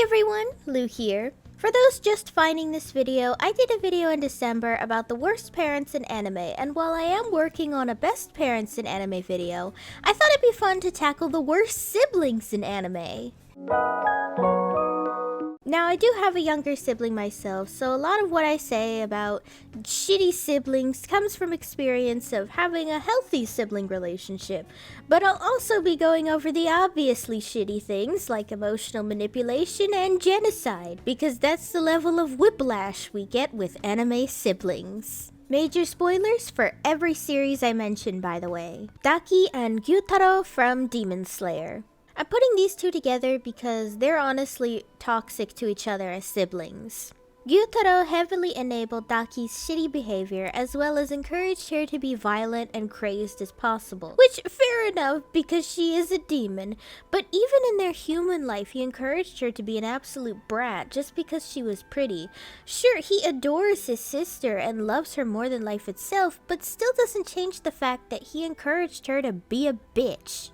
Hey everyone, Lou here. For those just finding this video, I did a video in December about the worst parents in anime, and while I am working on a best parents in anime video, I thought it'd be fun to tackle the worst siblings in anime. Now, I do have a younger sibling myself, so a lot of what I say about shitty siblings comes from experience of having a healthy sibling relationship. But I'll also be going over the obviously shitty things like emotional manipulation and genocide, because that's the level of whiplash we get with anime siblings. Major spoilers for every series I mentioned, by the way. Daki and Gyutaro from Demon Slayer. I'm putting these two together because they're honestly toxic to each other as siblings. Gyutaro heavily enabled Daki's shitty behavior as well as encouraged her to be violent and crazed as possible. Which, fair enough, because she is a demon, but even in their human life he encouraged her to be an absolute brat just because she was pretty. Sure, he adores his sister and loves her more than life itself, but still doesn't change the fact that he encouraged her to be a bitch.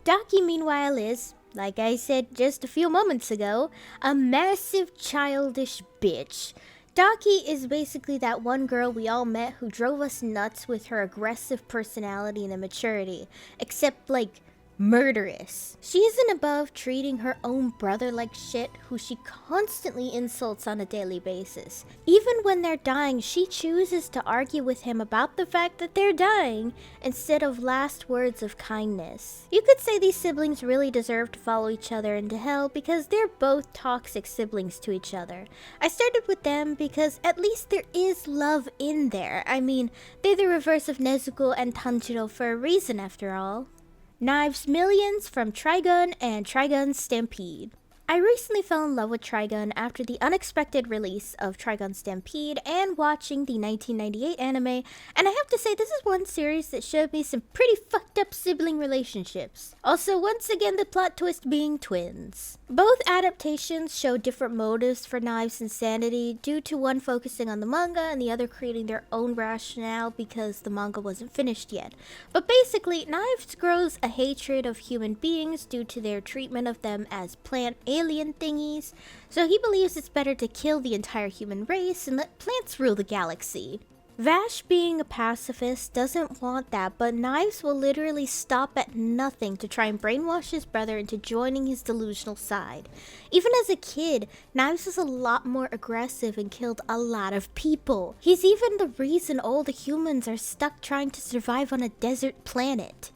Daki, meanwhile, is, like I said just a few moments ago, a massive childish bitch. Daki is basically that one girl we all met who drove us nuts with her aggressive personality and immaturity, except, like, murderous. She isn't above treating her own brother like shit, who she constantly insults on a daily basis. Even when they're dying, she chooses to argue with him about the fact that they're dying instead of last words of kindness. You could say these siblings really deserve to follow each other into hell because they're both toxic siblings to each other. I started with them because at least there is love in there. I mean, they're the reverse of Nezuko and Tanjiro for a reason after all. Knives Millions from Trigun and Trigun Stampede. I recently fell in love with Trigun after the unexpected release of Trigun Stampede and watching the 1998 anime, and I have to say this is one series that showed me some pretty fucked up sibling relationships. Also, once again, the plot twist being twins. Both adaptations show different motives for Knives' insanity, due to one focusing on the manga and the other creating their own rationale because the manga wasn't finished yet. But basically, Knives grows a hatred of human beings due to their treatment of them as plant alien thingies, so he believes it's better to kill the entire human race and let plants rule the galaxy. Vash, being a pacifist, doesn't want that, but Knives will literally stop at nothing to try and brainwash his brother into joining his delusional side. Even as a kid, Knives was a lot more aggressive and killed a lot of people. He's even the reason all the humans are stuck trying to survive on a desert planet.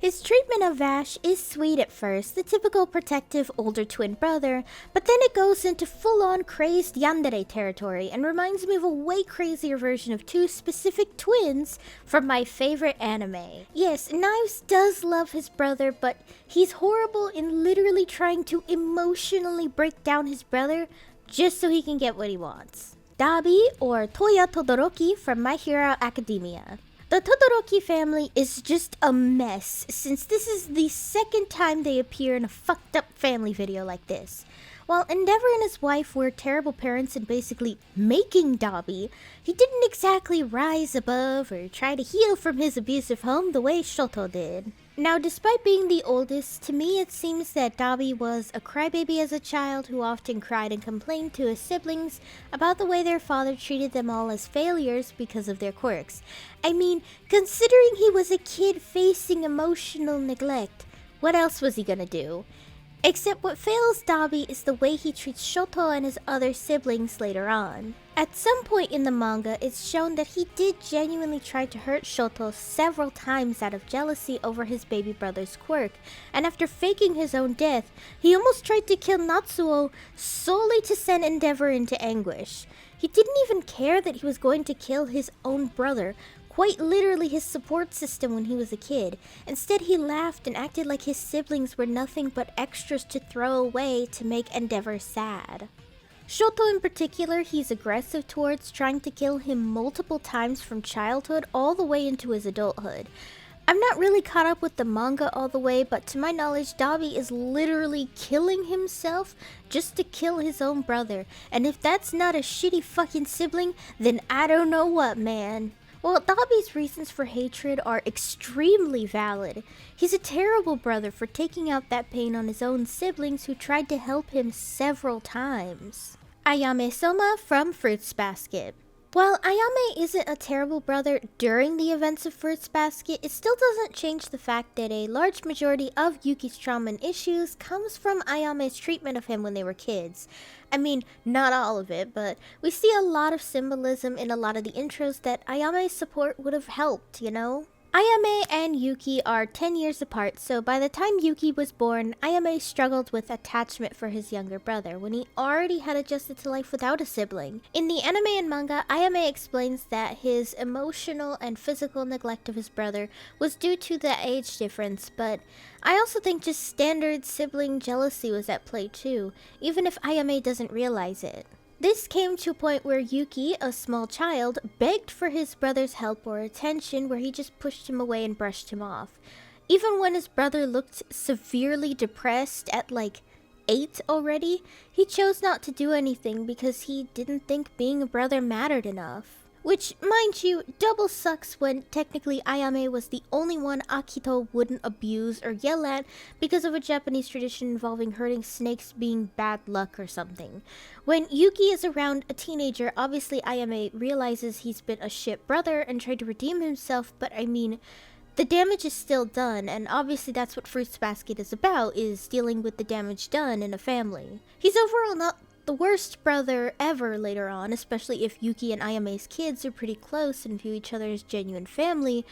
His treatment of Vash is sweet at first, the typical protective older twin brother, but then it goes into full-on crazed yandere territory and reminds me of a way crazier version of two specific twins from my favorite anime. Yes, Knives does love his brother, but he's horrible in literally trying to emotionally break down his brother just so he can get what he wants. Dabi, or Toya Todoroki from My Hero Academia. The Todoroki family is just a mess, since this is the second time they appear in a fucked up family video like this. While Endeavor and his wife were terrible parents in basically making Dabi, he didn't exactly rise above or try to heal from his abusive home the way Shoto did. Now, despite being the oldest, to me it seems that Dabi was a crybaby as a child who often cried and complained to his siblings about the way their father treated them all as failures because of their quirks. I mean, considering he was a kid facing emotional neglect, what else was he gonna do? Except what fails Dabi is the way he treats Shoto and his other siblings later on. At some point in the manga, it's shown that he did genuinely try to hurt Shoto several times out of jealousy over his baby brother's quirk, and after faking his own death, he almost tried to kill Natsuo solely to send Endeavor into anguish. He didn't even care that he was going to kill his own brother, quite literally his support system when he was a kid. Instead, he laughed and acted like his siblings were nothing but extras to throw away to make Endeavor sad. Shoto in particular, he's aggressive towards, trying to kill him multiple times from childhood all the way into his adulthood. I'm not really caught up with the manga all the way, but to my knowledge, Dabi is literally killing himself just to kill his own brother. And if that's not a shitty fucking sibling, then I don't know what, man. Well, Dabi's reasons for hatred are extremely valid. He's a terrible brother for taking out that pain on his own siblings who tried to help him several times. Ayame Soma from Fruits Basket. While Ayame isn't a terrible brother during the events of Fruits Basket, it still doesn't change the fact that a large majority of Yuki's trauma and issues comes from Ayame's treatment of him when they were kids. I mean, not all of it, but we see a lot of symbolism in a lot of the intros that Ayame's support would have helped, you know? Ayame and Yuki are 10 years apart, so by the time Yuki was born, Ayame struggled with attachment for his younger brother when he already had adjusted to life without a sibling. In the anime and manga, Ayame explains that his emotional and physical neglect of his brother was due to the age difference, but I also think just standard sibling jealousy was at play too, even if Ayame doesn't realize it. This came to a point where Yuki, a small child, begged for his brother's help or attention, where he just pushed him away and brushed him off. Even when his brother looked severely depressed at like 8 already, he chose not to do anything because he didn't think being a brother mattered enough. Which, mind you, double sucks when technically Ayame was the only one Akito wouldn't abuse or yell at because of a Japanese tradition involving hurting snakes being bad luck or something. When Yuki is around a teenager, obviously Ayame realizes he's been a shit brother and tried to redeem himself, but I mean, the damage is still done, and obviously that's what Fruits Basket is about, is dealing with the damage done in a family. He's overall not the worst brother ever later on, especially if Yuki and Ayame's kids are pretty close and view each other as genuine family,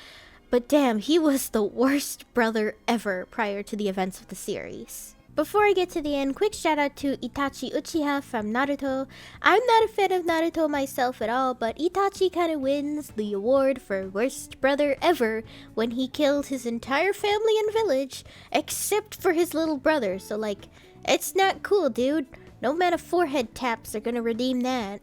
but damn, he was the worst brother ever prior to the events of the series. Before I get to the end, quick shout out to Itachi Uchiha from Naruto. I'm not a fan of Naruto myself at all, but Itachi kinda wins the award for worst brother ever when he killed his entire family and village, except for his little brother, so like, it's not cool, dude. No amount of forehead taps are gonna redeem that.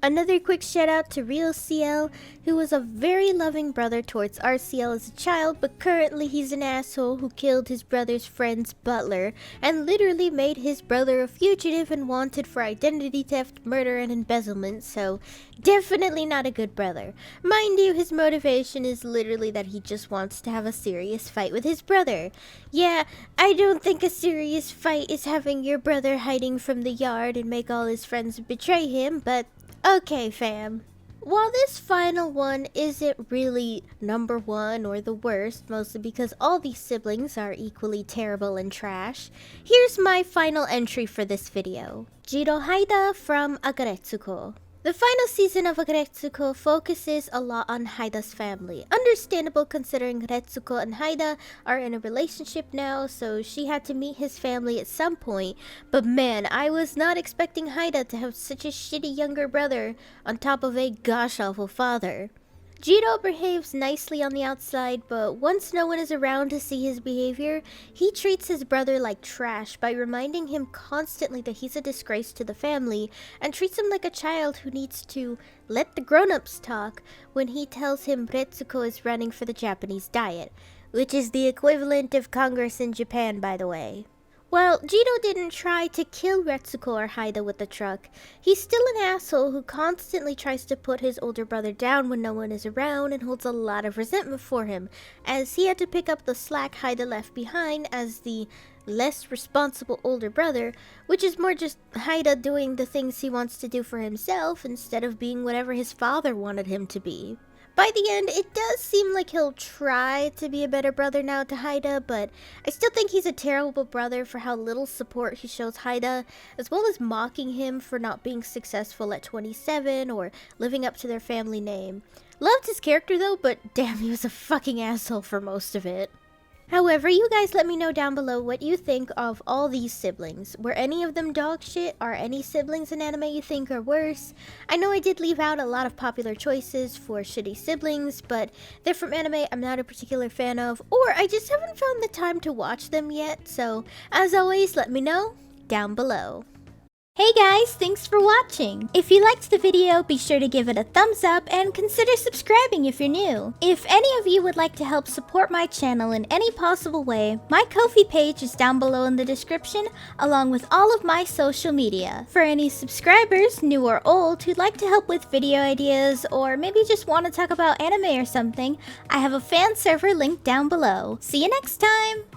Another quick shout out to Real CL, who was a very loving brother towards RCL as a child, but currently he's an asshole who killed his brother's friend's butler and literally made his brother a fugitive and wanted for identity theft, murder, and embezzlement, so definitely not a good brother. Mind you, his motivation is literally that he just wants to have a serious fight with his brother. Yeah, I don't think a serious fight is having your brother hiding from the yard and make all his friends betray him, but okay, fam. While this final one isn't really number one or the worst, mostly because all these siblings are equally terrible and trash, here's my final entry for this video. Jiro Haida from Agaretsuko. The final season of Agaretsuko focuses a lot on Haida's family. Understandable considering Retsuko and Haida are in a relationship now, so she had to meet his family at some point. But man, I was not expecting Haida to have such a shitty younger brother on top of a gosh-awful father. Jiro behaves nicely on the outside, but once no one is around to see his behavior, he treats his brother like trash by reminding him constantly that he's a disgrace to the family and treats him like a child who needs to let the grown-ups talk when he tells him Retsuko is running for the Japanese Diet, which is the equivalent of Congress in Japan, by the way. Well, Jiro didn't try to kill Retsuko or Haida with the truck. He's still an asshole who constantly tries to put his older brother down when no one is around and holds a lot of resentment for him, as he had to pick up the slack Haida left behind as the less responsible older brother, which is more just Haida doing the things he wants to do for himself instead of being whatever his father wanted him to be. By the end, it does seem like he'll try to be a better brother now to Haida, but I still think he's a terrible brother for how little support he shows Haida, as well as mocking him for not being successful at 27 or living up to their family name. Loved his character though, but damn, he was a fucking asshole for most of it. However, you guys let me know down below what you think of all these siblings. Were any of them dog shit? Are any siblings in anime you think are worse? I know I did leave out a lot of popular choices for shitty siblings, but they're from anime I'm not a particular fan of, or I just haven't found the time to watch them yet, so as always, let me know down below. Hey guys, thanks for watching! If you liked the video, be sure to give it a thumbs up and consider subscribing if you're new. If any of you would like to help support my channel in any possible way, my Ko-fi page is down below in the description, along with all of my social media. For any subscribers, new or old, who'd like to help with video ideas, or maybe just want to talk about anime or something, I have a fan server linked down below. See you next time!